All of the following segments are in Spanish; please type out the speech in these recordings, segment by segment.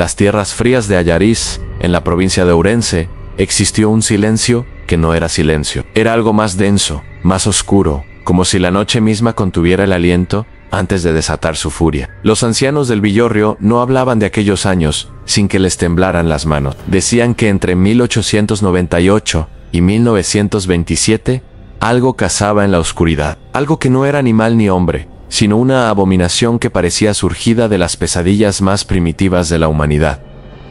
las tierras frías de Allariz, en la provincia de Ourense, existió un silencio que no era silencio. Era algo más denso, más oscuro, como si la noche misma contuviera el aliento antes de desatar su furia. Los ancianos del Villorrio no hablaban de aquellos años sin que les temblaran las manos. Decían que entre 1898 y 1927 algo cazaba en la oscuridad. Algo que no era animal ni hombre, sino una abominación que parecía surgida de las pesadillas más primitivas de la humanidad.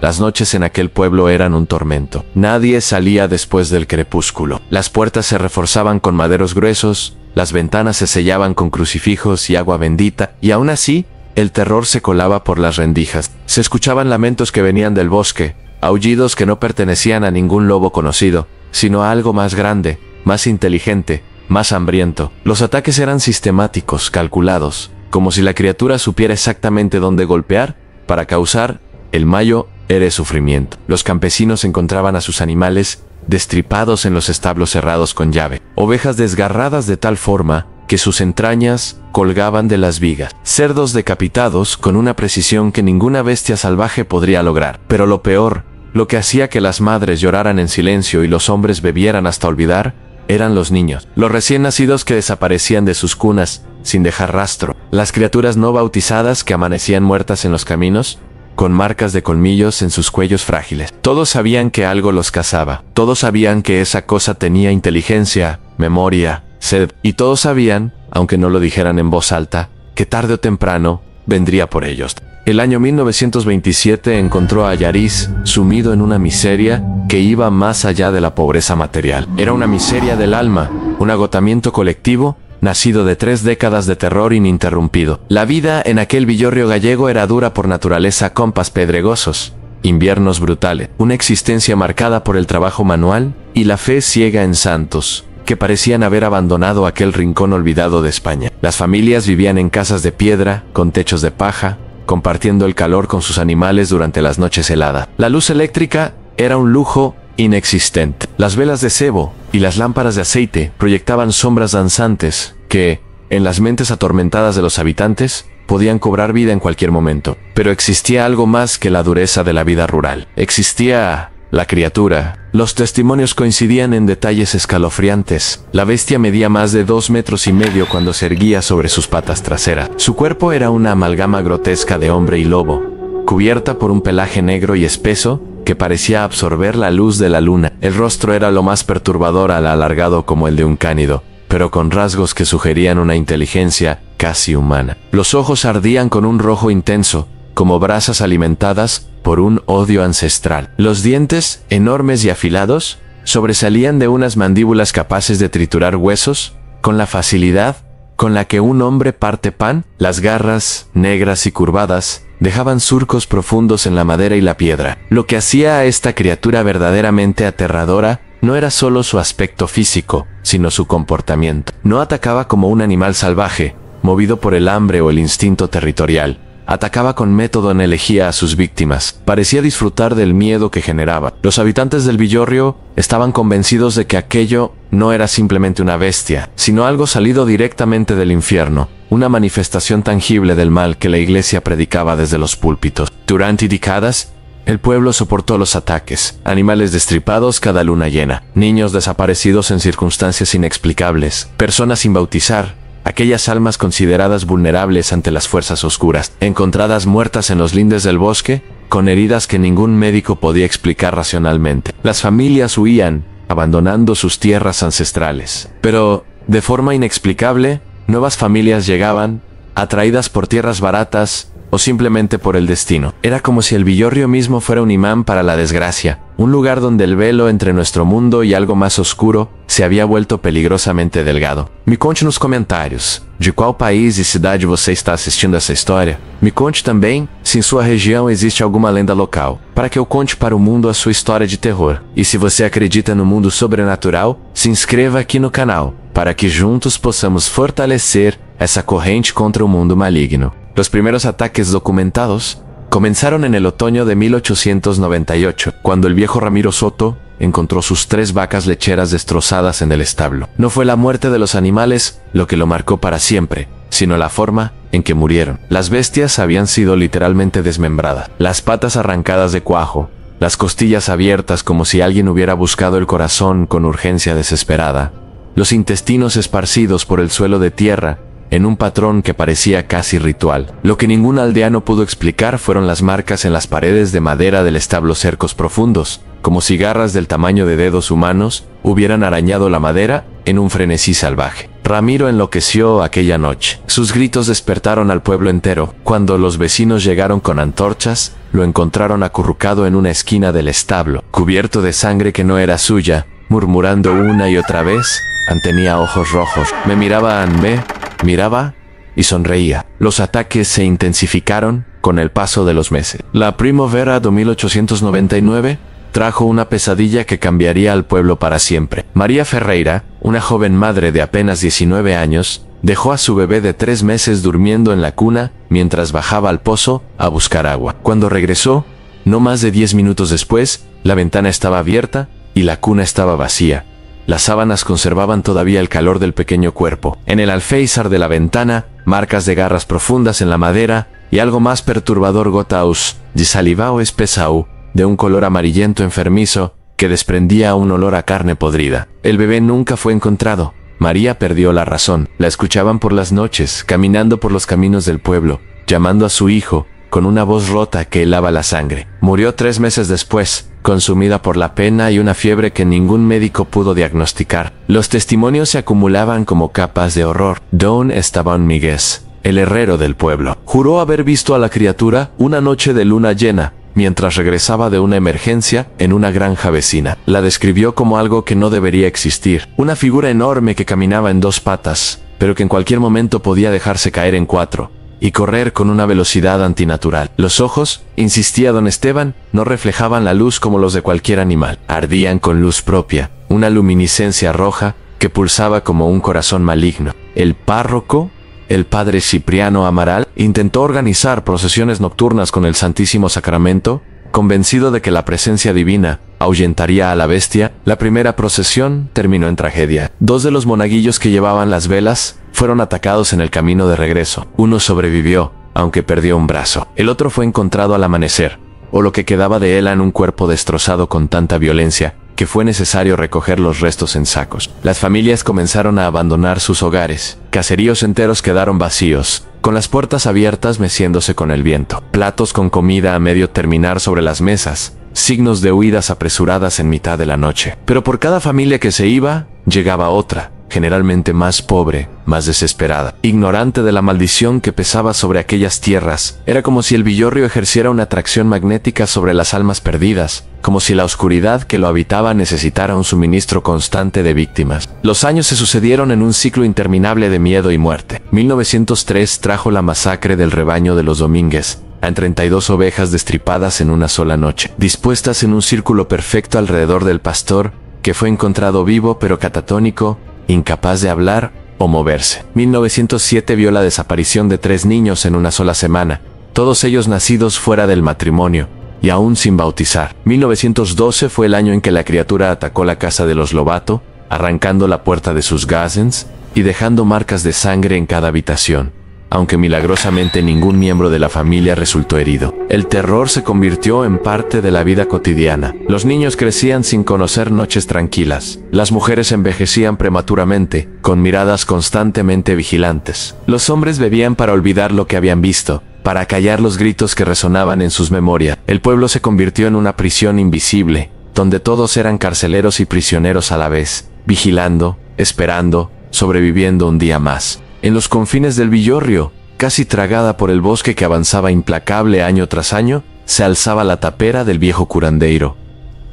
Las noches en aquel pueblo eran un tormento. Nadie salía después del crepúsculo. Las puertas se reforzaban con maderos gruesos, las ventanas se sellaban con crucifijos y agua bendita, y aún así, el terror se colaba por las rendijas. Se escuchaban lamentos que venían del bosque, aullidos que no pertenecían a ningún lobo conocido, sino a algo más grande, más inteligente, más hambriento. Los ataques eran sistemáticos, calculados, como si la criatura supiera exactamente dónde golpear para causar el mayor sufrimiento. Los campesinos encontraban a sus animales destripados en los establos cerrados con llave, ovejas desgarradas de tal forma que sus entrañas colgaban de las vigas, cerdos decapitados con una precisión que ninguna bestia salvaje podría lograr. Pero lo peor, lo que hacía que las madres lloraran en silencio y los hombres bebieran hasta olvidar, eran los niños, los recién nacidos que desaparecían de sus cunas sin dejar rastro, las criaturas no bautizadas que amanecían muertas en los caminos, con marcas de colmillos en sus cuellos frágiles. Todos sabían que algo los cazaba, todos sabían que esa cosa tenía inteligencia, memoria, sed, y todos sabían, aunque no lo dijeran en voz alta, que tarde o temprano vendría por ellos. El año 1927 encontró a Allariz sumido en una miseria que iba más allá de la pobreza material. Era una miseria del alma, un agotamiento colectivo nacido de 3 décadas de terror ininterrumpido. La vida en aquel Villorrio gallego era dura por naturaleza, compas pedregosos, inviernos brutales, una existencia marcada por el trabajo manual y la fe ciega en santos, que parecían haber abandonado aquel rincón olvidado de España. Las familias vivían en casas de piedra, con techos de paja, compartiendo el calor con sus animales durante las noches heladas. La luz eléctrica era un lujo inexistente. Las velas de cebo y las lámparas de aceite proyectaban sombras danzantes que, en las mentes atormentadas de los habitantes, podían cobrar vida en cualquier momento. Pero existía algo más que la dureza de la vida rural. Existía la criatura. Los testimonios coincidían en detalles escalofriantes. La bestia medía más de 2,5 metros cuando se erguía sobre sus patas traseras. Su cuerpo era una amalgama grotesca de hombre y lobo, cubierta por un pelaje negro y espeso que parecía absorber la luz de la luna. El rostro era lo más perturbador al alargado como el de un cánido, pero con rasgos que sugerían una inteligencia casi humana. Los ojos ardían con un rojo intenso, como brasas alimentadas por un odio ancestral. Los dientes, enormes y afilados, sobresalían de unas mandíbulas capaces de triturar huesos con la facilidad con la que un hombre parte pan. Las garras, negras y curvadas, dejaban surcos profundos en la madera y la piedra. Lo que hacía a esta criatura verdaderamente aterradora no era solo su aspecto físico, sino su comportamiento. No atacaba como un animal salvaje, movido por el hambre o el instinto territorial. Atacaba con método en elegía a sus víctimas. Parecía disfrutar del miedo que generaba. Los habitantes del Villorrio estaban convencidos de que aquello no era simplemente una bestia, sino algo salido directamente del infierno, una manifestación tangible del mal que la iglesia predicaba desde los púlpitos. Durante décadas, el pueblo soportó los ataques, animales destripados cada luna llena, niños desaparecidos en circunstancias inexplicables, personas sin bautizar, aquellas almas consideradas vulnerables ante las fuerzas oscuras, encontradas muertas en los lindes del bosque, con heridas que ningún médico podía explicar racionalmente. Las familias huían, abandonando sus tierras ancestrales. Pero, de forma inexplicable, nuevas familias llegaban, atraídas por tierras baratas o simplemente por el destino. Era como si el Villorrio mismo fuera un imán para la desgracia, un lugar donde el velo entre nuestro mundo y algo más oscuro se había vuelto peligrosamente delgado. Me conte nos comentários de qual país e cidade você está assistindo essa história. Me conte também se em sua região existe alguma lenda local, para que eu conte para o mundo a sua história de terror. E se você acredita no mundo sobrenatural, se inscreva aqui no canal, para que juntos possamos fortalecer essa corrente contra o mundo maligno. Los primeros ataques documentados comenzaron en el otoño de 1898, cuando el viejo Ramiro Soto encontró sus 3 vacas lecheras destrozadas en el establo. No fue la muerte de los animales lo que lo marcó para siempre, sino la forma en que murieron. Las bestias habían sido literalmente desmembradas, las patas arrancadas de cuajo, las costillas abiertas como si alguien hubiera buscado el corazón con urgencia desesperada, los intestinos esparcidos por el suelo de tierra en un patrón que parecía casi ritual. Lo que ningún aldeano pudo explicar fueron las marcas en las paredes de madera del establo, cercos profundos, como si garras del tamaño de dedos humanos hubieran arañado la madera en un frenesí salvaje. Ramiro enloqueció aquella noche. Sus gritos despertaron al pueblo entero. Cuando los vecinos llegaron con antorchas, lo encontraron acurrucado en una esquina del establo, cubierto de sangre que no era suya, murmurando una y otra vez. Tenía ojos rojos. Me miraba y sonreía. Los ataques se intensificaron con el paso de los meses. La primavera de 1899 trajo una pesadilla que cambiaría al pueblo para siempre. María Ferreira, una joven madre de apenas 19 años, dejó a su bebé de 3 meses durmiendo en la cuna mientras bajaba al pozo a buscar agua. Cuando regresó, no más de 10 minutos después, la ventana estaba abierta y la cuna estaba vacía. Las sábanas conservaban todavía el calor del pequeño cuerpo. En el alféizar de la ventana, marcas de garras profundas en la madera y algo más perturbador, gotas de saliva espesau, de un color amarillento enfermizo que desprendía un olor a carne podrida. El bebé nunca fue encontrado. María perdió la razón. La escuchaban por las noches, caminando por los caminos del pueblo, llamando a su hijo, con una voz rota que helaba la sangre. Murió 3 meses después, consumida por la pena y una fiebre que ningún médico pudo diagnosticar. Los testimonios se acumulaban como capas de horror. Don Esteban Míguez, el herrero del pueblo, juró haber visto a la criatura una noche de luna llena, mientras regresaba de una emergencia en una granja vecina. La describió como algo que no debería existir, una figura enorme que caminaba en 2 patas, pero que en cualquier momento podía dejarse caer en 4, y correr con una velocidad antinatural. Los ojos, insistía don Esteban, no reflejaban la luz como los de cualquier animal. Ardían con luz propia, una luminiscencia roja que pulsaba como un corazón maligno. El párroco, el padre Cipriano Amaral, intentó organizar procesiones nocturnas con el Santísimo Sacramento, convencido de que la presencia divina ahuyentaría a la bestia. La primera procesión terminó en tragedia. 2 de los monaguillos que llevaban las velas fueron atacados en el camino de regreso. Uno sobrevivió, aunque perdió un brazo. El otro fue encontrado al amanecer, o lo que quedaba de él, en un cuerpo destrozado con tanta violencia que fue necesario recoger los restos en sacos. Las familias comenzaron a abandonar sus hogares. Caseríos enteros quedaron vacíos, con las puertas abiertas meciéndose con el viento. Platos con comida a medio terminar sobre las mesas, signos de huidas apresuradas en mitad de la noche. Pero por cada familia que se iba, llegaba otra, generalmente más pobre, más desesperada, ignorante de la maldición que pesaba sobre aquellas tierras. Era como si el villorrio ejerciera una atracción magnética sobre las almas perdidas, como si la oscuridad que lo habitaba necesitara un suministro constante de víctimas. Los años se sucedieron en un ciclo interminable de miedo y muerte. 1903 trajo la masacre del rebaño de los Domínguez, a 32 ovejas destripadas en una sola noche, dispuestas en un círculo perfecto alrededor del pastor, que fue encontrado vivo pero catatónico, incapaz de hablar o moverse. 1907 vio la desaparición de 3 niños en una sola semana, todos ellos nacidos fuera del matrimonio y aún sin bautizar. 1912 fue el año en que la criatura atacó la casa de los Lobato, arrancando la puerta de sus gazens y dejando marcas de sangre en cada habitación, aunque milagrosamente ningún miembro de la familia resultó herido. El terror se convirtió en parte de la vida cotidiana. Los niños crecían sin conocer noches tranquilas. Las mujeres envejecían prematuramente, con miradas constantemente vigilantes. Los hombres bebían para olvidar lo que habían visto, para callar los gritos que resonaban en sus memorias. El pueblo se convirtió en una prisión invisible, donde todos eran carceleros y prisioneros a la vez, vigilando, esperando, sobreviviendo un día más. En los confines del villorrio, casi tragada por el bosque que avanzaba implacable año tras año, se alzaba la tapera del viejo curandeiro.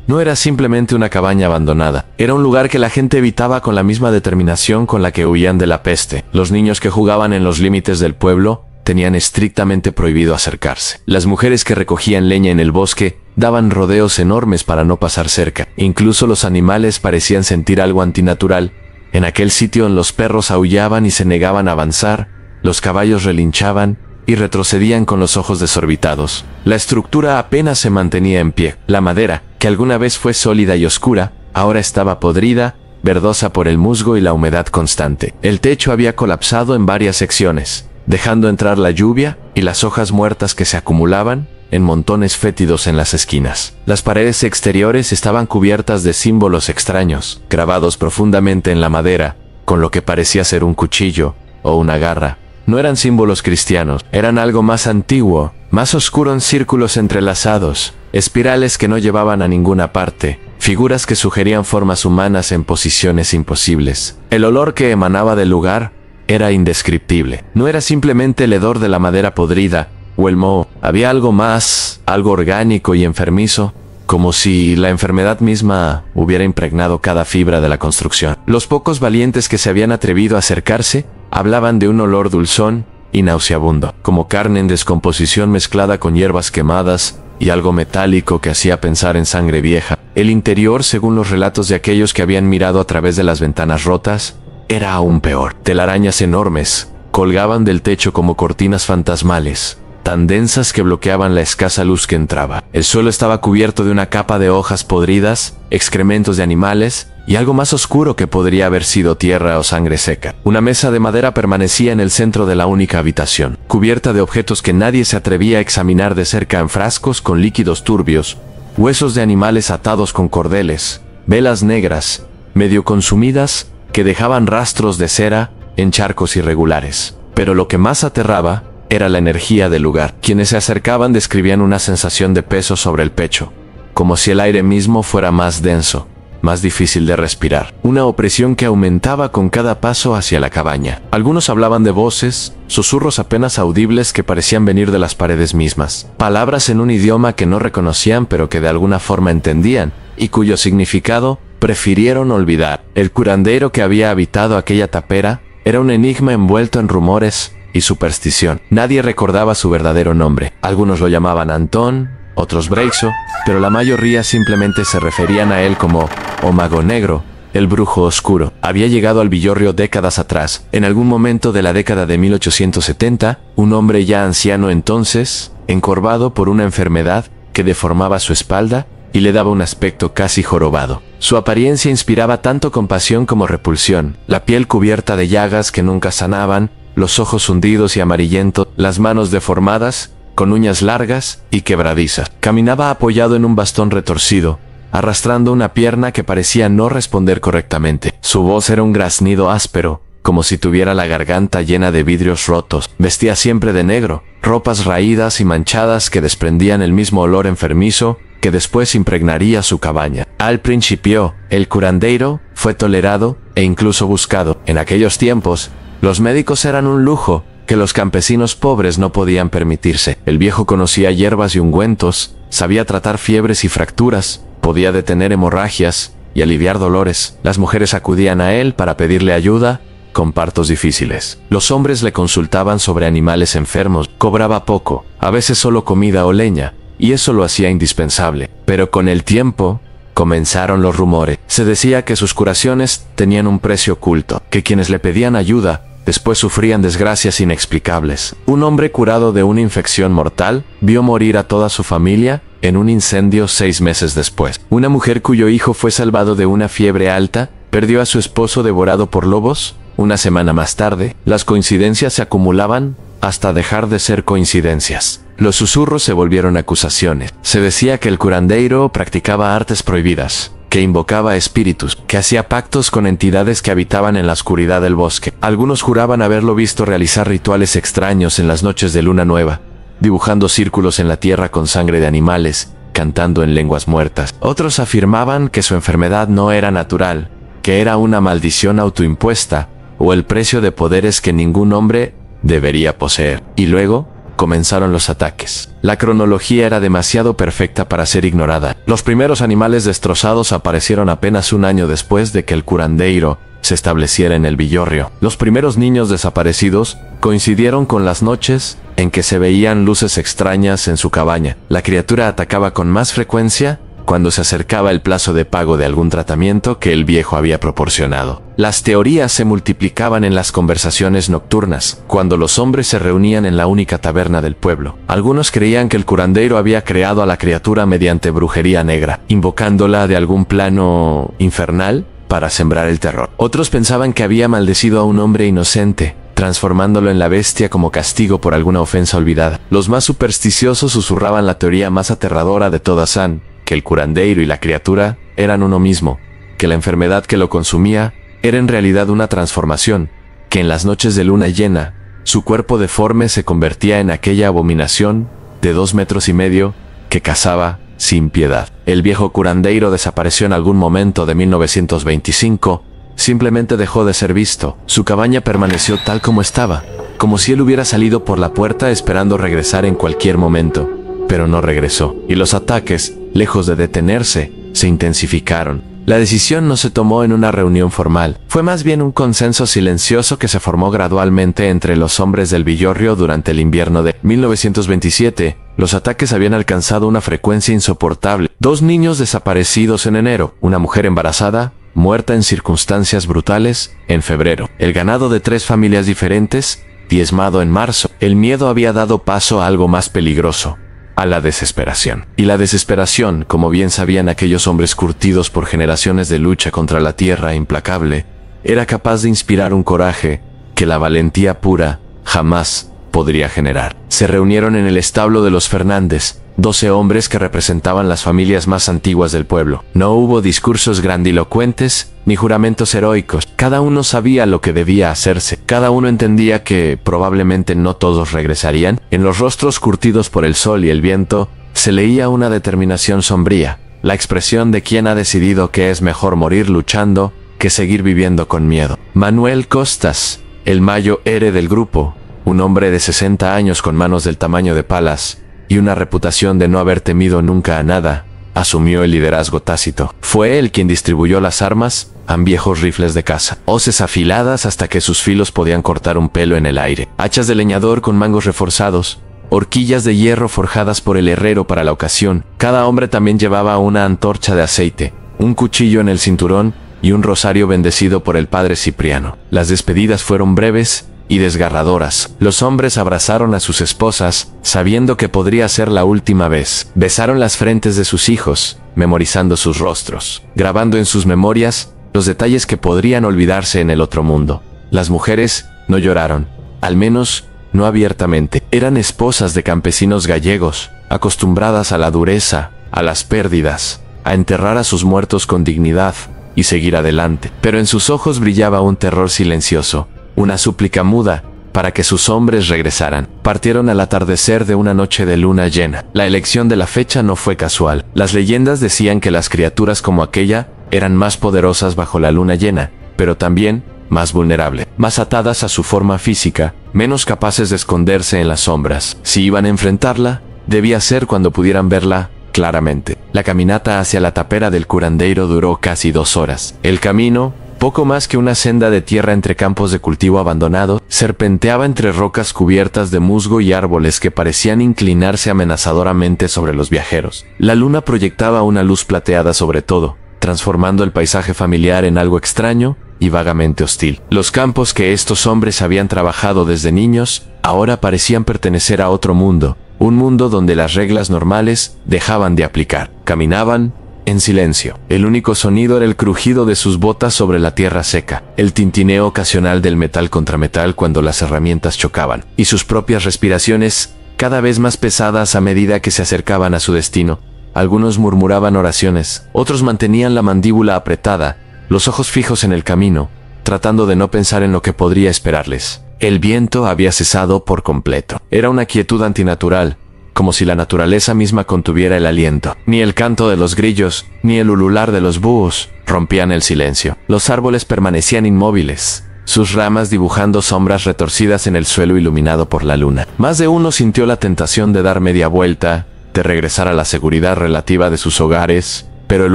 No era simplemente una cabaña abandonada, era un lugar que la gente evitaba con la misma determinación con la que huían de la peste. Los niños que jugaban en los límites del pueblo tenían estrictamente prohibido acercarse. Las mujeres que recogían leña en el bosque daban rodeos enormes para no pasar cerca. Incluso los animales parecían sentir algo antinatural. En aquel sitio los perros aullaban y se negaban a avanzar, los caballos relinchaban y retrocedían con los ojos desorbitados. La estructura apenas se mantenía en pie. La madera, que alguna vez fue sólida y oscura, ahora estaba podrida, verdosa por el musgo y la humedad constante. El techo había colapsado en varias secciones, dejando entrar la lluvia y las hojas muertas que se acumulaban en montones fétidos en las esquinas. Las paredes exteriores estaban cubiertas de símbolos extraños, grabados profundamente en la madera, con lo que parecía ser un cuchillo o una garra. No eran símbolos cristianos, eran algo más antiguo, más oscuro, en círculos entrelazados, espirales que no llevaban a ninguna parte, figuras que sugerían formas humanas en posiciones imposibles. El olor que emanaba del lugar era indescriptible. No era simplemente el hedor de la madera podrida o el moho, había algo más, algo orgánico y enfermizo, como si la enfermedad misma hubiera impregnado cada fibra de la construcción. Los pocos valientes que se habían atrevido a acercarse hablaban de un olor dulzón y nauseabundo, como carne en descomposición mezclada con hierbas quemadas y algo metálico que hacía pensar en sangre vieja. El interior, según los relatos de aquellos que habían mirado a través de las ventanas rotas, era aún peor. Telarañas enormes colgaban del techo como cortinas fantasmales, tan densas que bloqueaban la escasa luz que entraba. El suelo estaba cubierto de una capa de hojas podridas, excrementos de animales y algo más oscuro que podría haber sido tierra o sangre seca. Una mesa de madera permanecía en el centro de la única habitación, cubierta de objetos que nadie se atrevía a examinar de cerca, en frascos con líquidos turbios, huesos de animales atados con cordeles, velas negras, medio consumidas, que dejaban rastros de cera en charcos irregulares. Pero lo que más aterraba era la energía del lugar. Quienes se acercaban describían una sensación de peso sobre el pecho, como si el aire mismo fuera más denso, más difícil de respirar. Una opresión que aumentaba con cada paso hacia la cabaña. Algunos hablaban de voces, susurros apenas audibles que parecían venir de las paredes mismas. Palabras en un idioma que no reconocían pero que de alguna forma entendían, y cuyo significado prefirieron olvidar. El curandero que había habitado aquella tapera era un enigma envuelto en rumores y superstición. Nadie recordaba su verdadero nombre. Algunos lo llamaban Antón, otros Breixo, pero la mayoría simplemente se referían a él como o Mago Negro, el brujo oscuro. Había llegado al Villorrio décadas atrás. En algún momento de la década de 1870, un hombre ya anciano entonces, encorvado por una enfermedad que deformaba su espalda y le daba un aspecto casi jorobado. Su apariencia inspiraba tanto compasión como repulsión. La piel cubierta de llagas que nunca sanaban, los ojos hundidos y amarillentos, las manos deformadas, con uñas largas y quebradizas. Caminaba apoyado en un bastón retorcido, arrastrando una pierna que parecía no responder correctamente. Su voz era un graznido áspero, como si tuviera la garganta llena de vidrios rotos. Vestía siempre de negro, ropas raídas y manchadas que desprendían el mismo olor enfermizo que después impregnaría su cabaña. Al principio, el curandeiro fue tolerado e incluso buscado. En aquellos tiempos, los médicos eran un lujo que los campesinos pobres no podían permitirse. El viejo conocía hierbas y ungüentos, sabía tratar fiebres y fracturas, podía detener hemorragias y aliviar dolores. Las mujeres acudían a él para pedirle ayuda con partos difíciles. Los hombres le consultaban sobre animales enfermos. Cobraba poco, a veces solo comida o leña, y eso lo hacía indispensable. Pero con el tiempo comenzaron los rumores. Se decía que sus curaciones tenían un precio oculto, que quienes le pedían ayuda después sufrían desgracias inexplicables. Un hombre curado de una infección mortal vio morir a toda su familia en un incendio 6 meses después. Una mujer cuyo hijo fue salvado de una fiebre alta perdió a su esposo devorado por lobos. Una semana más tarde, las coincidencias se acumulaban hasta dejar de ser coincidencias. Los susurros se volvieron acusaciones. Se decía que el curandeiro practicaba artes prohibidas, que invocaba espíritus, que hacía pactos con entidades que habitaban en la oscuridad del bosque. Algunos juraban haberlo visto realizar rituales extraños en las noches de luna nueva, dibujando círculos en la tierra con sangre de animales, cantando en lenguas muertas. Otros afirmaban que su enfermedad no era natural, que era una maldición autoimpuesta, o el precio de poderes que ningún hombre debería poseer. Y luego comenzaron los ataques. La cronología era demasiado perfecta para ser ignorada. Los primeros animales destrozados aparecieron apenas un año después de que el curandeiro se estableciera en el Villorrio. Los primeros niños desaparecidos coincidieron con las noches en que se veían luces extrañas en su cabaña. La criatura atacaba con más frecuencia cuando se acercaba el plazo de pago de algún tratamiento que el viejo había proporcionado. Las teorías se multiplicaban en las conversaciones nocturnas, cuando los hombres se reunían en la única taberna del pueblo. Algunos creían que el curandeiro había creado a la criatura mediante brujería negra, invocándola de algún plano infernal, para sembrar el terror. Otros pensaban que había maldecido a un hombre inocente, transformándolo en la bestia como castigo por alguna ofensa olvidada. Los más supersticiosos susurraban la teoría más aterradora de todas, que el curandeiro y la criatura eran uno mismo, que la enfermedad que lo consumía era en realidad una transformación, que en las noches de luna llena, su cuerpo deforme se convertía en aquella abominación de 2,5 metros que cazaba sin piedad. El viejo curandeiro desapareció en algún momento de 1925, simplemente dejó de ser visto. Su cabaña permaneció tal como estaba, como si él hubiera salido por la puerta esperando regresar en cualquier momento, pero no regresó. Y los ataques, lejos de detenerse, se intensificaron. La decisión no se tomó en una reunión formal, fue más bien un consenso silencioso que se formó gradualmente entre los hombres del Villorrio durante el invierno de 1927. Los ataques habían alcanzado una frecuencia insoportable. 2 niños desaparecidos en enero, una mujer embarazada, muerta en circunstancias brutales, en febrero. El ganado de 3 familias diferentes, diezmado en marzo. El miedo había dado paso a algo más peligroso, a la desesperación. Y la desesperación, como bien sabían aquellos hombres curtidos por generaciones de lucha contra la tierra implacable, era capaz de inspirar un coraje que la valentía pura jamás podría generar. Se reunieron en el establo de los Fernández, 12 hombres que representaban las familias más antiguas del pueblo. No hubo discursos grandilocuentes ni juramentos heroicos. Cada uno sabía lo que debía hacerse. Cada uno entendía que probablemente no todos regresarían. En los rostros curtidos por el sol y el viento se leía una determinación sombría, la expresión de quien ha decidido que es mejor morir luchando que seguir viviendo con miedo. Manuel Costas, el mayo héroe del grupo, un hombre de 60 años con manos del tamaño de palas y una reputación de no haber temido nunca a nada, asumió el liderazgo tácito. Fue él quien distribuyó las armas, viejos rifles de caza, hoces afiladas hasta que sus filos podían cortar un pelo en el aire, hachas de leñador con mangos reforzados, horquillas de hierro forjadas por el herrero para la ocasión. Cada hombre también llevaba una antorcha de aceite, un cuchillo en el cinturón y un rosario bendecido por el padre Cipriano. Las despedidas fueron breves y desgarradoras. Los hombres abrazaron a sus esposas, sabiendo que podría ser la última vez. Besaron las frentes de sus hijos, memorizando sus rostros, grabando en sus memorias los detalles que podrían olvidarse en el otro mundo. Las mujeres no lloraron, al menos no abiertamente. Eran esposas de campesinos gallegos, acostumbradas a la dureza, a las pérdidas, a enterrar a sus muertos con dignidad y seguir adelante. Pero en sus ojos brillaba un terror silencioso, una súplica muda para que sus hombres regresaran. Partieron al atardecer de una noche de luna llena. La elección de la fecha no fue casual. Las leyendas decían que las criaturas como aquella eran más poderosas bajo la luna llena, pero también más vulnerables, más atadas a su forma física, menos capaces de esconderse en las sombras. Si iban a enfrentarla, debía ser cuando pudieran verla claramente. La caminata hacia la tapera del curandeiro duró casi 2 horas. El camino, poco más que una senda de tierra entre campos de cultivo abandonado, serpenteaba entre rocas cubiertas de musgo y árboles que parecían inclinarse amenazadoramente sobre los viajeros. La luna proyectaba una luz plateada sobre todo, transformando el paisaje familiar en algo extraño y vagamente hostil. Los campos que estos hombres habían trabajado desde niños, ahora parecían pertenecer a otro mundo, un mundo donde las reglas normales dejaban de aplicar. Caminaban en silencio. El único sonido era el crujido de sus botas sobre la tierra seca, el tintineo ocasional del metal contra metal cuando las herramientas chocaban, y sus propias respiraciones, cada vez más pesadas a medida que se acercaban a su destino. Algunos murmuraban oraciones, otros mantenían la mandíbula apretada, los ojos fijos en el camino, tratando de no pensar en lo que podría esperarles. El viento había cesado por completo. Era una quietud antinatural, como si la naturaleza misma contuviera el aliento. Ni el canto de los grillos, ni el ulular de los búhos rompían el silencio. Los árboles permanecían inmóviles, sus ramas dibujando sombras retorcidas en el suelo iluminado por la luna. Más de uno sintió la tentación de dar media vuelta, de regresar a la seguridad relativa de sus hogares, pero el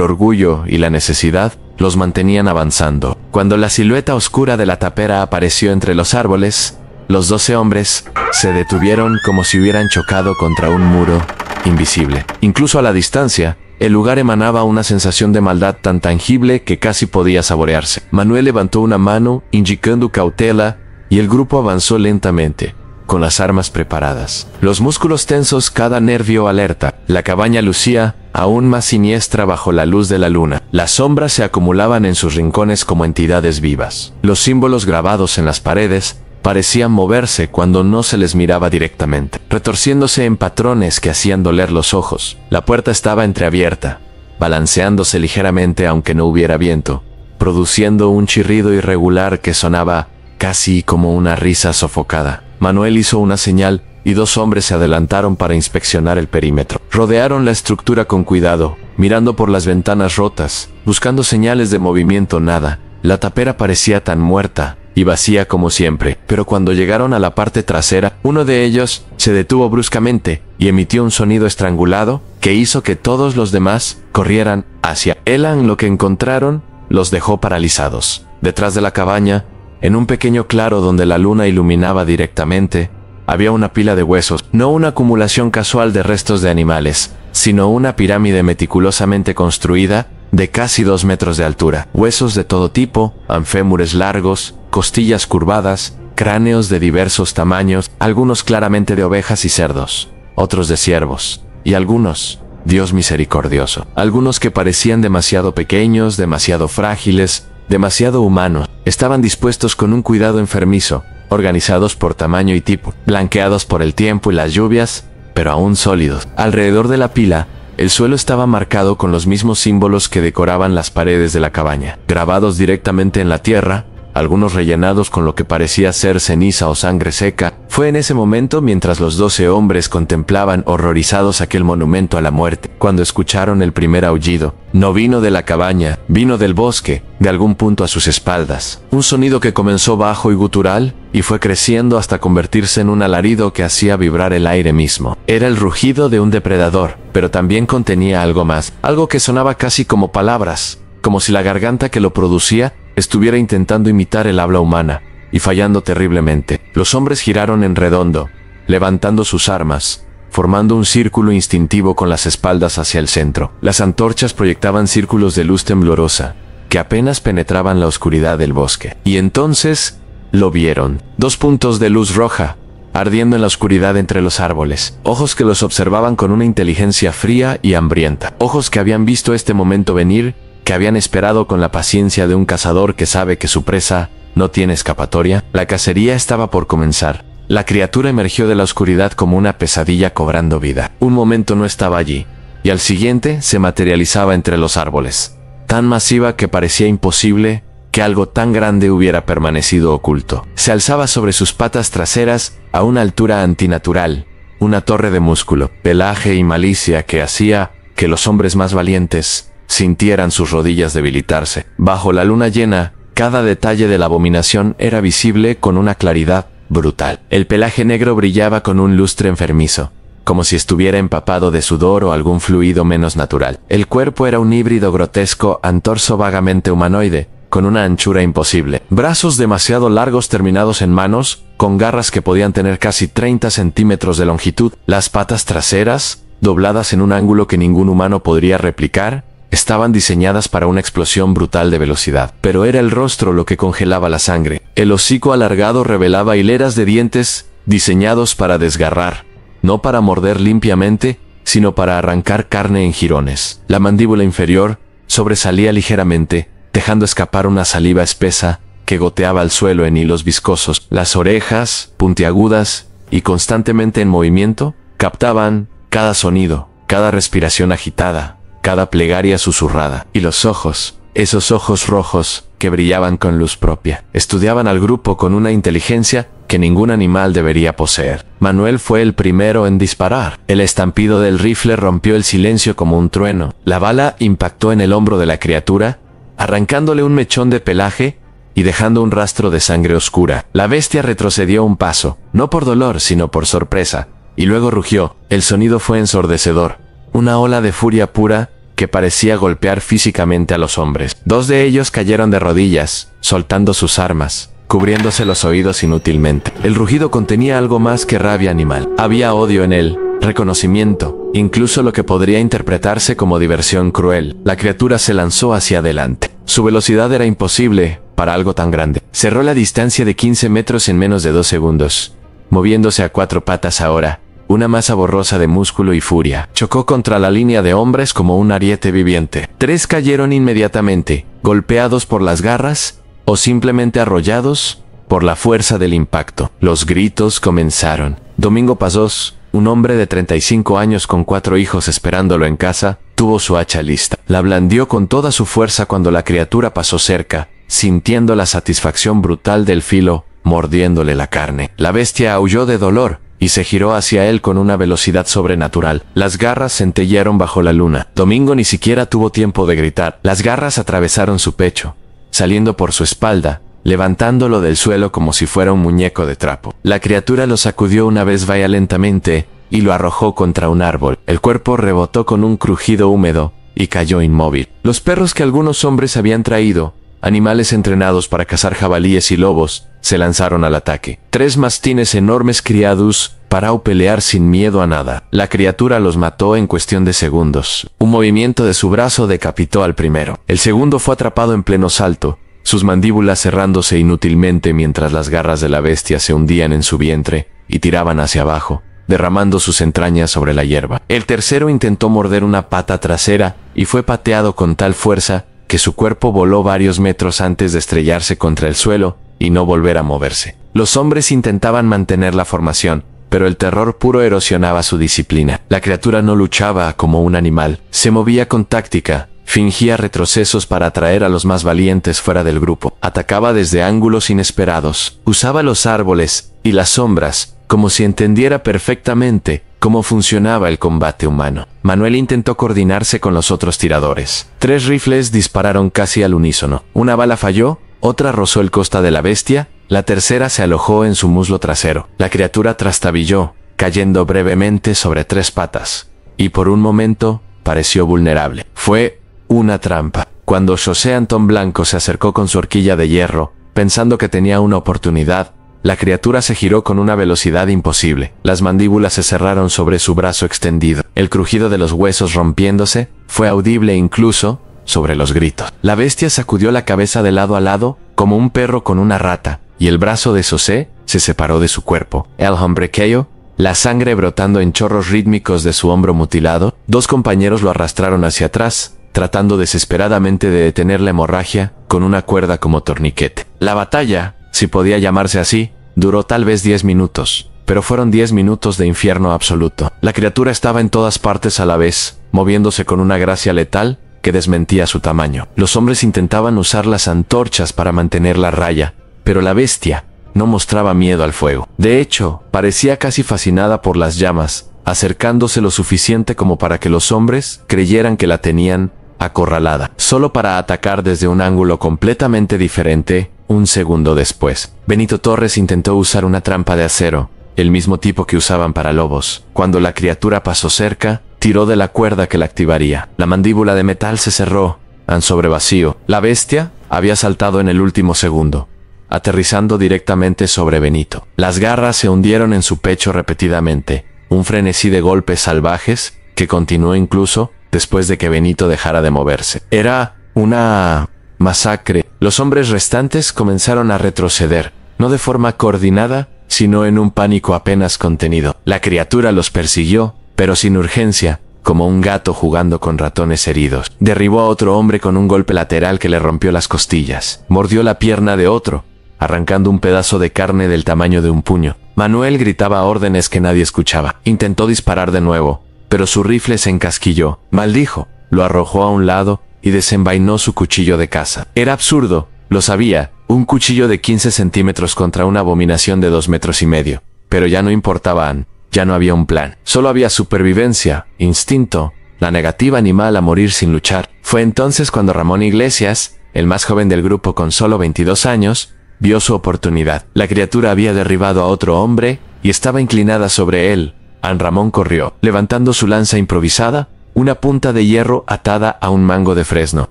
orgullo y la necesidad los mantenían avanzando. Cuando la silueta oscura de la tapera apareció entre los árboles, los 12 hombres se detuvieron como si hubieran chocado contra un muro invisible. Incluso a la distancia, el lugar emanaba una sensación de maldad tan tangible que casi podía saborearse. Manuel levantó una mano, indicando cautela, y el grupo avanzó lentamente, con las armas preparadas. Los músculos tensos, cada nervio alerta. La cabaña lucía aún más siniestra bajo la luz de la luna. Las sombras se acumulaban en sus rincones como entidades vivas. Los símbolos grabados en las paredes parecían moverse cuando no se les miraba directamente, retorciéndose en patrones que hacían doler los ojos. La puerta estaba entreabierta, balanceándose ligeramente aunque no hubiera viento, produciendo un chirrido irregular que sonaba casi como una risa sofocada. Manuel hizo una señal y dos hombres se adelantaron para inspeccionar el perímetro. Rodearon la estructura con cuidado, mirando por las ventanas rotas, buscando señales de movimiento. Nada. La tapera parecía tan muerta y vacía como siempre, pero cuando llegaron a la parte trasera, uno de ellos se detuvo bruscamente y emitió un sonido estrangulado que hizo que todos los demás corrieran hacia él. Lo que encontraron los dejó paralizados. Detrás de la cabaña, en un pequeño claro donde la luna iluminaba directamente, había una pila de huesos, no una acumulación casual de restos de animales, sino una pirámide meticulosamente construida de casi 2 metros de altura. Huesos de todo tipo, fémures largos, costillas curvadas, cráneos de diversos tamaños, algunos claramente de ovejas y cerdos, otros de ciervos, y algunos, Dios misericordioso, algunos que parecían demasiado pequeños, demasiado frágiles, demasiado humanos. Estaban dispuestos con un cuidado enfermizo, organizados por tamaño y tipo, blanqueados por el tiempo y las lluvias, pero aún sólidos. Alrededor de la pila, el suelo estaba marcado con los mismos símbolos que decoraban las paredes de la cabaña, grabados directamente en la tierra, algunos rellenados con lo que parecía ser ceniza o sangre seca. Fue en ese momento, mientras los 12 hombres contemplaban horrorizados aquel monumento a la muerte, cuando escucharon el primer aullido. No vino de la cabaña, vino del bosque, de algún punto a sus espaldas. Un sonido que comenzó bajo y gutural, y fue creciendo hasta convertirse en un alarido que hacía vibrar el aire mismo. Era el rugido de un depredador, pero también contenía algo más, algo que sonaba casi como palabras, como si la garganta que lo producía estuviera intentando imitar el habla humana, y fallando terriblemente. Los hombres giraron en redondo, levantando sus armas, formando un círculo instintivo con las espaldas hacia el centro. Las antorchas proyectaban círculos de luz temblorosa, que apenas penetraban la oscuridad del bosque. Y entonces lo vieron. 2 puntos de luz roja, ardiendo en la oscuridad entre los árboles. Ojos que los observaban con una inteligencia fría y hambrienta. Ojos que habían visto este momento venir, que habían esperado con la paciencia de un cazador que sabe que su presa no tiene escapatoria. La cacería estaba por comenzar. La criatura emergió de la oscuridad como una pesadilla cobrando vida. Un momento no estaba allí, y al siguiente se materializaba entre los árboles, tan masiva que parecía imposible que algo tan grande hubiera permanecido oculto. Se alzaba sobre sus patas traseras a una altura antinatural, una torre de músculo, pelaje y malicia que hacía que los hombres más valientes sintieran sus rodillas debilitarse. Bajo la luna llena, cada detalle de la abominación era visible con una claridad brutal. El pelaje negro brillaba con un lustre enfermizo, como si estuviera empapado de sudor o algún fluido menos natural. El cuerpo era un híbrido grotesco, torso vagamente humanoide, con una anchura imposible. Brazos demasiado largos terminados en manos, con garras que podían tener casi 30 centímetros de longitud. Las patas traseras, dobladas en un ángulo que ningún humano podría replicar, estaban diseñadas para una explosión brutal de velocidad. Pero era el rostro lo que congelaba la sangre. El hocico alargado revelaba hileras de dientes diseñados para desgarrar, no para morder limpiamente, sino para arrancar carne en jirones. La mandíbula inferior sobresalía ligeramente, dejando escapar una saliva espesa que goteaba al suelo en hilos viscosos. Las orejas, puntiagudas y constantemente en movimiento, captaban cada sonido, cada respiración agitada, cada plegaria susurrada. Y los ojos, esos ojos rojos que brillaban con luz propia, estudiaban al grupo con una inteligencia que ningún animal debería poseer. Manuel fue el primero en disparar. El estampido del rifle rompió el silencio como un trueno. La bala impactó en el hombro de la criatura, arrancándole un mechón de pelaje y dejando un rastro de sangre oscura. La bestia retrocedió un paso, no por dolor sino por sorpresa, y luego rugió. El sonido fue ensordecedor, una ola de furia pura que parecía golpear físicamente a los hombres. 2 de ellos cayeron de rodillas, soltando sus armas, cubriéndose los oídos inútilmente. El rugido contenía algo más que rabia animal. Había odio en él, reconocimiento, incluso lo que podría interpretarse como diversión cruel. La criatura se lanzó hacia adelante. Su velocidad era imposible para algo tan grande. Cerró la distancia de 15 metros en menos de 2 segundos. moviéndose a 4 patas ahora, una masa borrosa de músculo y furia. Chocó contra la línea de hombres como un ariete viviente. 3 cayeron inmediatamente, golpeados por las garras, o simplemente arrollados por la fuerza del impacto. Los gritos comenzaron. Domingo Pazos, un hombre de 35 años con 4 hijos esperándolo en casa, tuvo su hacha lista. La blandió con toda su fuerza cuando la criatura pasó cerca, sintiendo la satisfacción brutal del filo, mordiéndole la carne. La bestia aulló de dolor y se giró hacia él con una velocidad sobrenatural. Las garras centellearon bajo la luna. Domingo ni siquiera tuvo tiempo de gritar. Las garras atravesaron su pecho, saliendo por su espalda, levantándolo del suelo como si fuera un muñeco de trapo. La criatura lo sacudió una vez violentamente y lo arrojó contra un árbol. El cuerpo rebotó con un crujido húmedo y cayó inmóvil. Los perros que algunos hombres habían traído, animales entrenados para cazar jabalíes y lobos, se lanzaron al ataque. 3 mastines enormes criados para pelear sin miedo a nada. La criatura los mató en cuestión de segundos. Un movimiento de su brazo decapitó al primero. El segundo fue atrapado en pleno salto, sus mandíbulas cerrándose inútilmente mientras las garras de la bestia se hundían en su vientre y tiraban hacia abajo, derramando sus entrañas sobre la hierba. El tercero intentó morder una pata trasera y fue pateado con tal fuerza que su cuerpo voló varios metros antes de estrellarse contra el suelo y no volver a moverse. Los hombres intentaban mantener la formación, pero el terror puro erosionaba su disciplina. La criatura no luchaba como un animal, se movía con táctica, fingía retrocesos para atraer a los más valientes fuera del grupo. Atacaba desde ángulos inesperados, usaba los árboles y las sombras como si entendiera perfectamente cómo funcionaba el combate humano. Manuel intentó coordinarse con los otros tiradores. 3 rifles dispararon casi al unísono. Una bala falló, otra rozó el costa de la bestia, la tercera se alojó en su muslo trasero. La criatura trastabilló, cayendo brevemente sobre 3 patas, y por un momento pareció vulnerable. Fue una trampa. Cuando José Antón Blanco se acercó con su horquilla de hierro, pensando que tenía una oportunidad, la criatura se giró con una velocidad imposible. Las mandíbulas se cerraron sobre su brazo extendido. El crujido de los huesos rompiéndose fue audible incluso sobre los gritos. La bestia sacudió la cabeza de lado a lado como un perro con una rata, y el brazo de José se separó de su cuerpo. El hombre cayó, la sangre brotando en chorros rítmicos de su hombro mutilado. 2 compañeros lo arrastraron hacia atrás, tratando desesperadamente de detener la hemorragia con una cuerda como torniquete. La batalla, si podía llamarse así, duró tal vez 10 minutos, pero fueron 10 minutos de infierno absoluto. La criatura estaba en todas partes a la vez, moviéndose con una gracia letal que desmentía su tamaño. Los hombres intentaban usar las antorchas para mantener la raya, pero la bestia no mostraba miedo al fuego. De hecho, parecía casi fascinada por las llamas, acercándose lo suficiente como para que los hombres creyeran que la tenían acorralada, solo para atacar desde un ángulo completamente diferente. Un segundo después, Benito Torres intentó usar una trampa de acero, el mismo tipo que usaban para lobos. Cuando la criatura pasó cerca, tiró de la cuerda que la activaría. La mandíbula de metal se cerró, sobre vacío. La bestia había saltado en el último segundo, aterrizando directamente sobre Benito. Las garras se hundieron en su pecho repetidamente, un frenesí de golpes salvajes que continuó incluso después de que Benito dejara de moverse. Era una masacre. Los hombres restantes comenzaron a retroceder, no de forma coordinada, sino en un pánico apenas contenido. La criatura los persiguió, pero sin urgencia, como un gato jugando con ratones heridos. Derribó a otro hombre con un golpe lateral que le rompió las costillas. Mordió la pierna de otro, arrancando un pedazo de carne del tamaño de un puño. Manuel gritaba órdenes que nadie escuchaba. Intentó disparar de nuevo, pero su rifle se encasquilló. Maldijo, lo arrojó a un lado y desenvainó su cuchillo de caza. Era absurdo, lo sabía, un cuchillo de 15 centímetros contra una abominación de 2,5 metros, pero ya no importaban, ya no había un plan. Solo había supervivencia, instinto, la negativa animal a morir sin luchar. Fue entonces cuando Ramón Iglesias, el más joven del grupo con solo 22 años, vio su oportunidad. La criatura había derribado a otro hombre y estaba inclinada sobre él. Ramón corrió, levantando su lanza improvisada, una punta de hierro atada a un mango de fresno.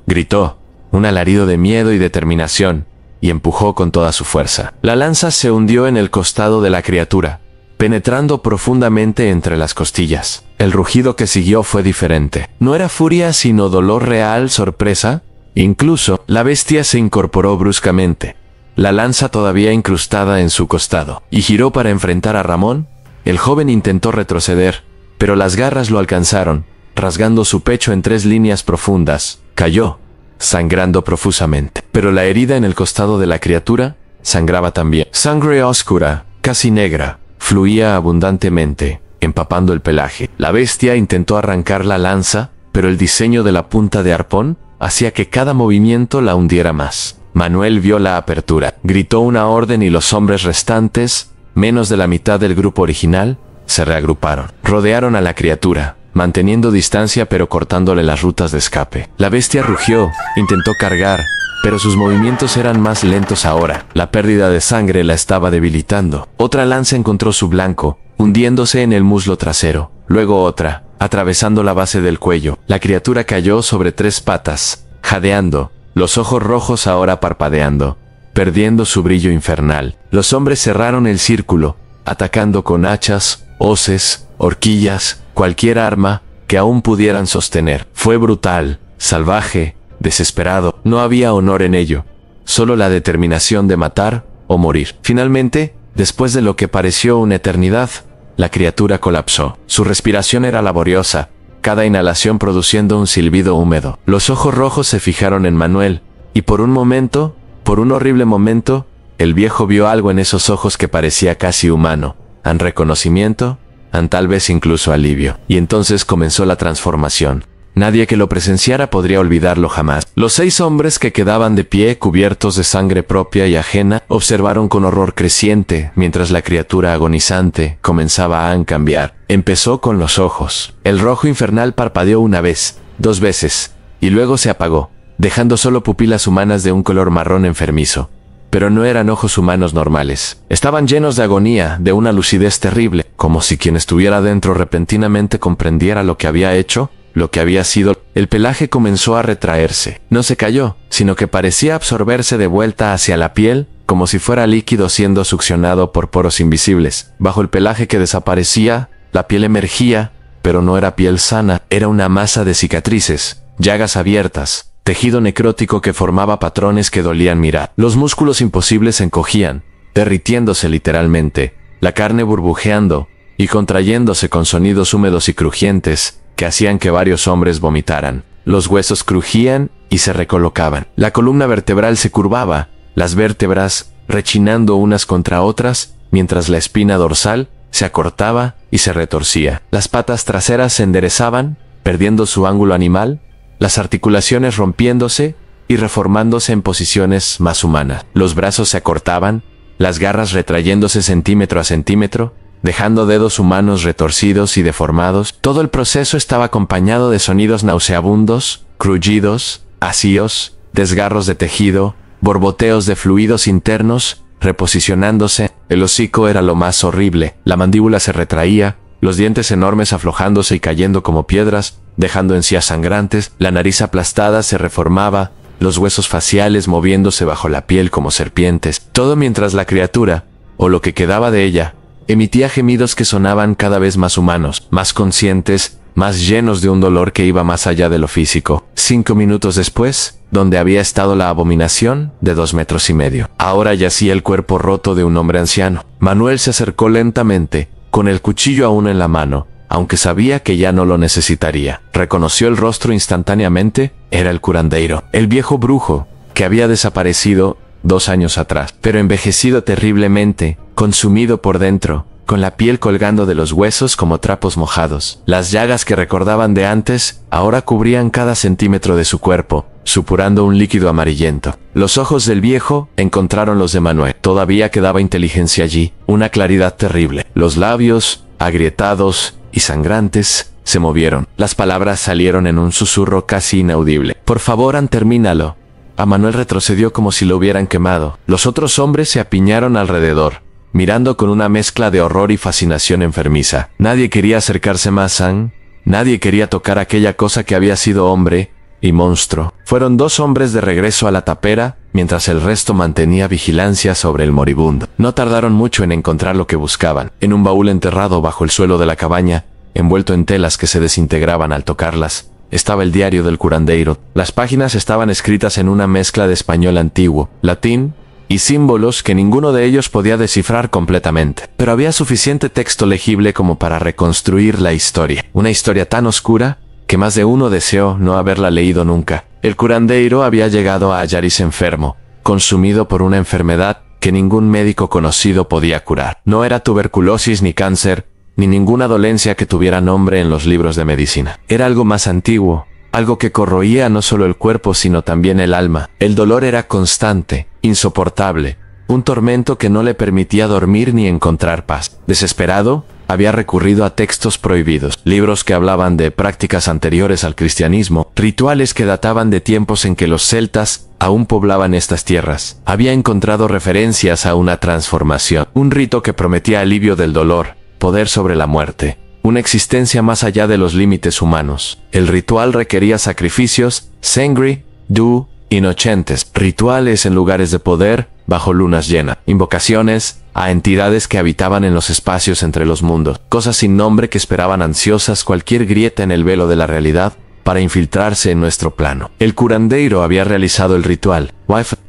Gritó, un alarido de miedo y determinación, y empujó con toda su fuerza. La lanza se hundió en el costado de la criatura, penetrando profundamente entre las costillas. El rugido que siguió fue diferente. No era furia sino dolor real, sorpresa. Incluso, la bestia se incorporó bruscamente. la lanza todavía incrustada en su costado, y giró para enfrentar a Ramón. El joven intentó retroceder, pero las garras lo alcanzaron, rasgando su pecho en 3 líneas profundas. Cayó, sangrando profusamente. Pero la herida en el costado de la criatura sangraba también. Sangre oscura, casi negra, fluía abundantemente, empapando el pelaje. La bestia intentó arrancar la lanza, pero el diseño de la punta de arpón hacía que cada movimiento la hundiera más. Manuel vio la apertura, gritó una orden y los hombres restantes, menos de la mitad del grupo original, se reagruparon. Rodearon a la criatura, manteniendo distancia pero cortándole las rutas de escape. La bestia rugió, intentó cargar, pero sus movimientos eran más lentos ahora. La pérdida de sangre la estaba debilitando. Otra lanza encontró su blanco, hundiéndose en el muslo trasero. Luego otra, atravesando la base del cuello. La criatura cayó sobre 3 patas, jadeando, los ojos rojos ahora parpadeando, perdiendo su brillo infernal. Los hombres cerraron el círculo, atacando con hachas, hoces, horquillas, cualquier arma que aún pudieran sostener. Fue brutal, salvaje, desesperado. No había honor en ello, solo la determinación de matar o morir. Finalmente, después de lo que pareció una eternidad, la criatura colapsó. Su respiración era laboriosa, cada inhalación produciendo un silbido húmedo. Los ojos rojos se fijaron en Manuel, y por un momento, por un horrible momento, el viejo vio algo en esos ojos que parecía casi humano, an reconocimiento, an tal vez incluso alivio. Y entonces comenzó la transformación. Nadie que lo presenciara podría olvidarlo jamás. Los 6 hombres que quedaban de pie, cubiertos de sangre propia y ajena, observaron con horror creciente, mientras la criatura agonizante comenzaba a cambiar. Empezó con los ojos. El rojo infernal parpadeó una vez, 2 veces, y luego se apagó, dejando solo pupilas humanas de un color marrón enfermizo. Pero no eran ojos humanos normales. Estaban llenos de agonía, de una lucidez terrible, como si quien estuviera dentro repentinamente comprendiera lo que había hecho, lo que había sido. El pelaje comenzó a retraerse. No se cayó, sino que parecía absorberse de vuelta hacia la piel, como si fuera líquido siendo succionado por poros invisibles. Bajo el pelaje que desaparecía, la piel emergía, pero no era piel sana, era una masa de cicatrices, llagas abiertas, tejido necrótico que formaba patrones que dolían mirar. Los músculos imposibles se encogían, derritiéndose literalmente, la carne burbujeando y contrayéndose con sonidos húmedos y crujientes, que hacían que varios hombres vomitaran. Los huesos crujían y se recolocaban. La columna vertebral se curvaba, las vértebras rechinando unas contra otras, mientras la espina dorsal se acortaba y se retorcía. Las patas traseras se enderezaban, perdiendo su ángulo animal, las articulaciones rompiéndose y reformándose en posiciones más humanas. Los brazos se acortaban, las garras retrayéndose centímetro a centímetro, dejando dedos humanos retorcidos y deformados. Todo el proceso estaba acompañado de sonidos nauseabundos, crullidos, asíos, desgarros de tejido, borboteos de fluidos internos, reposicionándose. El hocico era lo más horrible. La mandíbula se retraía, los dientes enormes aflojándose y cayendo como piedras, dejando encías sangrantes. La nariz aplastada se reformaba, los huesos faciales moviéndose bajo la piel como serpientes. Todo mientras la criatura, o lo que quedaba de ella, emitía gemidos que sonaban cada vez más humanos, más conscientes, más llenos de un dolor que iba más allá de lo físico. 5 minutos después, donde había estado la abominación, de 2,5 metros, ahora yacía el cuerpo roto de un hombre anciano. Manuel se acercó lentamente, con el cuchillo aún en la mano, aunque sabía que ya no lo necesitaría. Reconoció el rostro instantáneamente, era el curandeiro, el viejo brujo, que había desaparecido 2 años atrás, pero envejecido terriblemente, consumido por dentro, con la piel colgando de los huesos como trapos mojados. Las llagas que recordaban de antes, ahora cubrían cada centímetro de su cuerpo, supurando un líquido amarillento. Los ojos del viejo encontraron los de Manuel. Todavía quedaba inteligencia allí, una claridad terrible. Los labios, agrietados y sangrantes, se movieron. Las palabras salieron en un susurro casi inaudible. «Por favor, termínalo». A Manuel retrocedió como si lo hubieran quemado. Los otros hombres se apiñaron alrededor, mirando con una mezcla de horror y fascinación enfermiza. Nadie quería acercarse más a nadie quería tocar aquella cosa que había sido hombre y monstruo. Fueron 2 hombres de regreso a la tapera, mientras el resto mantenía vigilancia sobre el moribundo. No tardaron mucho en encontrar lo que buscaban. En un baúl enterrado bajo el suelo de la cabaña, envuelto en telas que se desintegraban al tocarlas, estaba el diario del curandeiro. Las páginas estaban escritas en una mezcla de español antiguo, latín y símbolos que ninguno de ellos podía descifrar completamente. Pero había suficiente texto legible como para reconstruir la historia. Una historia tan oscura que más de uno deseó no haberla leído nunca. El curandeiro había llegado a Ayaris enfermo, consumido por una enfermedad que ningún médico conocido podía curar. No era tuberculosis ni cáncer, ni ninguna dolencia que tuviera nombre en los libros de medicina. Era algo más antiguo, algo que corroía no solo el cuerpo sino también el alma. El dolor era constante, insoportable, un tormento que no le permitía dormir ni encontrar paz. Desesperado, había recurrido a textos prohibidos, libros que hablaban de prácticas anteriores al cristianismo, rituales que databan de tiempos en que los celtas aún poblaban estas tierras. Había encontrado referencias a una transformación, un rito que prometía alivio del dolor, poder sobre la muerte, una existencia más allá de los límites humanos. El ritual requería sacrificios, sangre, du, inocentes, rituales en lugares de poder, bajo lunas llenas, invocaciones a entidades que habitaban en los espacios entre los mundos, cosas sin nombre que esperaban ansiosas cualquier grieta en el velo de la realidad para infiltrarse en nuestro plano. El curandeiro había realizado el ritual.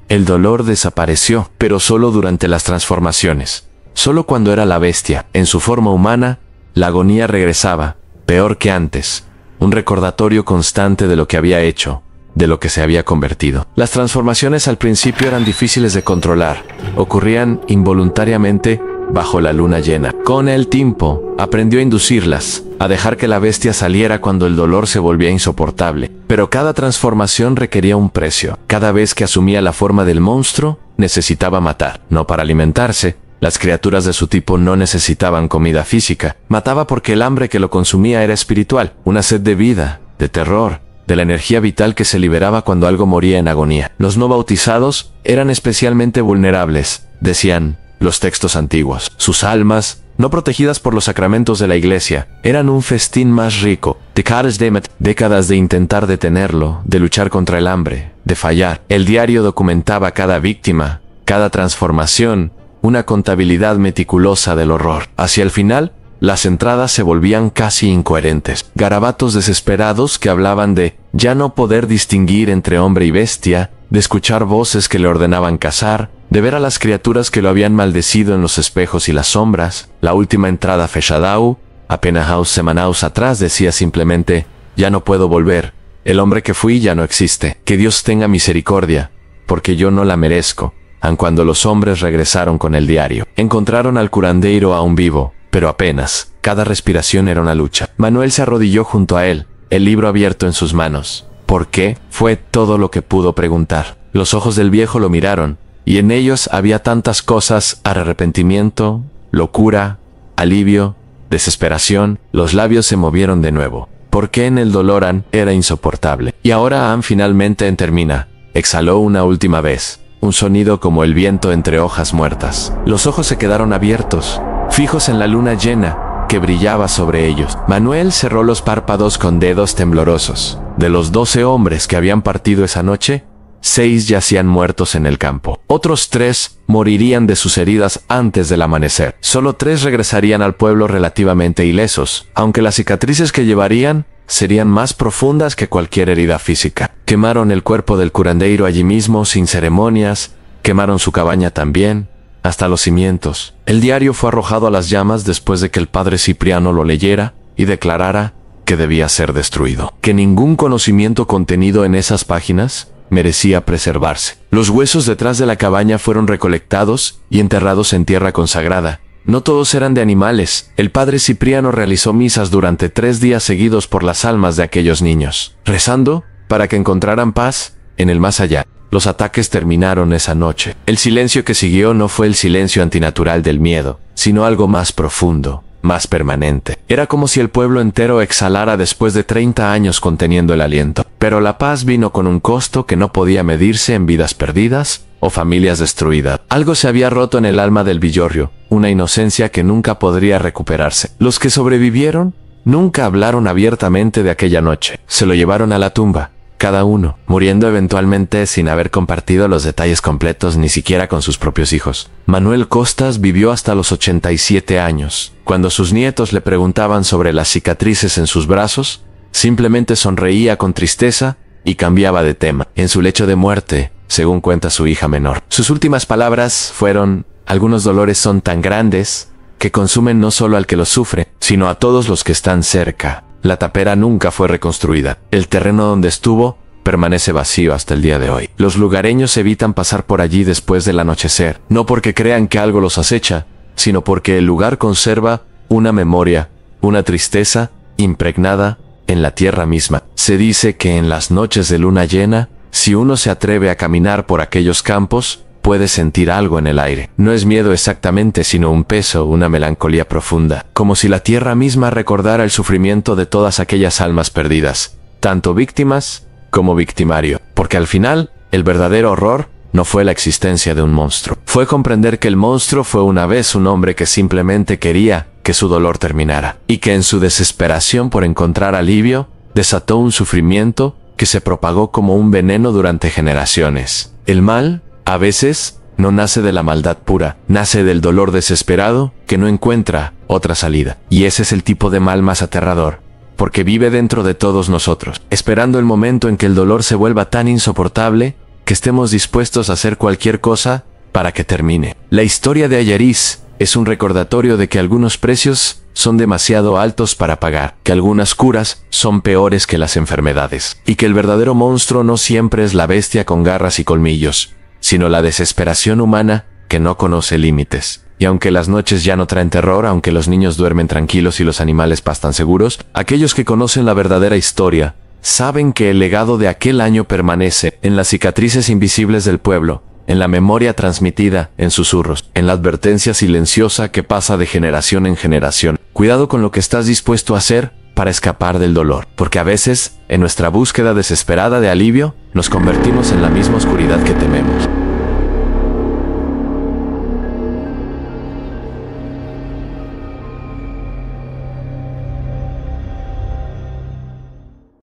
El dolor desapareció, pero solo durante las transformaciones. Solo cuando era la bestia, en su forma humana, la agonía regresaba, peor que antes, un recordatorio constante de lo que había hecho, de lo que se había convertido. Las transformaciones al principio eran difíciles de controlar, ocurrían involuntariamente bajo la luna llena. Con el tiempo, aprendió a inducirlas, a dejar que la bestia saliera cuando el dolor se volvía insoportable. Pero cada transformación requería un precio. Cada vez que asumía la forma del monstruo, necesitaba matar, no para alimentarse. Las criaturas de su tipo no necesitaban comida física. Mataba porque el hambre que lo consumía era espiritual, una sed de vida, de terror, de la energía vital que se liberaba cuando algo moría en agonía. Los no bautizados eran especialmente vulnerables, decían los textos antiguos. Sus almas, no protegidas por los sacramentos de la iglesia, eran un festín más rico. Décadas de intentar detenerlo, de luchar contra el hambre, de fallar. El diario documentaba cada víctima, cada transformación, una contabilidad meticulosa del horror. Hacia el final, las entradas se volvían casi incoherentes. Garabatos desesperados que hablaban de ya no poder distinguir entre hombre y bestia, de escuchar voces que le ordenaban cazar, de ver a las criaturas que lo habían maldecido en los espejos y las sombras. La última entrada fechadau, apenas semanas atrás, decía simplemente, ya no puedo volver, el hombre que fui ya no existe, que Dios tenga misericordia, porque yo no la merezco. Aun cuando los hombres regresaron con el diario, encontraron al curandeiro aún vivo, pero apenas. Cada respiración era una lucha. Manuel se arrodilló junto a él, el libro abierto en sus manos. ¿Por qué? Fue todo lo que pudo preguntar. Los ojos del viejo lo miraron, y en ellos había tantas cosas: arrepentimiento, locura, alivio, desesperación. Los labios se movieron de nuevo. ¿Por qué en el dolor Ann era insoportable? Y ahora Ann finalmente termina. Exhaló una última vez. Un sonido como el viento entre hojas muertas. Los ojos se quedaron abiertos, fijos en la luna llena que brillaba sobre ellos. Manuel cerró los párpados con dedos temblorosos. De los 12 hombres que habían partido esa noche, 6 yacían muertos en el campo. Otros 3 morirían de sus heridas antes del amanecer. Solo 3 regresarían al pueblo relativamente ilesos, aunque las cicatrices que llevarían serían más profundas que cualquier herida física. Quemaron el cuerpo del curandeiro allí mismo, sin ceremonias. Quemaron su cabaña también, hasta los cimientos. El diario fue arrojado a las llamas después de que el padre Cipriano lo leyera y declarara que debía ser destruido, que ningún conocimiento contenido en esas páginas merecía preservarse. Los huesos detrás de la cabaña fueron recolectados y enterrados en tierra consagrada. No todos eran de animales. El padre Cipriano realizó misas durante 3 días seguidos por las almas de aquellos niños, rezando para que encontraran paz en el más allá. Los ataques terminaron esa noche. El silencio que siguió no fue el silencio antinatural del miedo, sino algo más profundo, más permanente. Era como si el pueblo entero exhalara después de 30 años conteniendo el aliento. Pero la paz vino con un costo que no podía medirse en vidas perdidas o familias destruidas. Algo se había roto en el alma del villorrio, una inocencia que nunca podría recuperarse. Los que sobrevivieron nunca hablaron abiertamente de aquella noche. Se lo llevaron a la tumba, cada uno, muriendo eventualmente sin haber compartido los detalles completos ni siquiera con sus propios hijos. Manuel Costas vivió hasta los 87 años. Cuando sus nietos le preguntaban sobre las cicatrices en sus brazos, simplemente sonreía con tristeza y cambiaba de tema. En su lecho de muerte, según cuenta su hija menor. Sus últimas palabras fueron: algunos dolores son tan grandes que consumen no solo al que los sufre, sino a todos los que están cerca. La tapera nunca fue reconstruida. El terreno donde estuvo permanece vacío hasta el día de hoy. Los lugareños evitan pasar por allí después del anochecer, no porque crean que algo los acecha, sino porque el lugar conserva una memoria, una tristeza impregnada en la tierra misma. Se dice que en las noches de luna llena, si uno se atreve a caminar por aquellos campos, puede sentir algo en el aire. No es miedo exactamente, sino un peso, una melancolía profunda, como si la tierra misma recordara el sufrimiento de todas aquellas almas perdidas, tanto víctimas como victimario, porque al final, el verdadero horror no fue la existencia de un monstruo. Fue comprender que el monstruo fue una vez un hombre que simplemente quería que su dolor terminara, y que en su desesperación por encontrar alivio, desató un sufrimiento que se propagó como un veneno durante generaciones. El mal, a veces, no nace de la maldad pura, nace del dolor desesperado que no encuentra otra salida. Y ese es el tipo de mal más aterrador, porque vive dentro de todos nosotros, esperando el momento en que el dolor se vuelva tan insoportable que estemos dispuestos a hacer cualquier cosa para que termine. La historia de Ayariz es un recordatorio de que algunos precios son demasiado altos para pagar, que algunas curas son peores que las enfermedades, y que el verdadero monstruo no siempre es la bestia con garras y colmillos, sino la desesperación humana que no conoce límites. Y aunque las noches ya no traen terror, aunque los niños duermen tranquilos y los animales pastan seguros, aquellos que conocen la verdadera historia saben que el legado de aquel año permanece en las cicatrices invisibles del pueblo, en la memoria transmitida en susurros, en la advertencia silenciosa que pasa de generación en generación. Cuidado con lo que estás dispuesto a hacer para escapar del dolor, porque a veces, en nuestra búsqueda desesperada de alivio, nos convertimos en la misma oscuridad que tememos.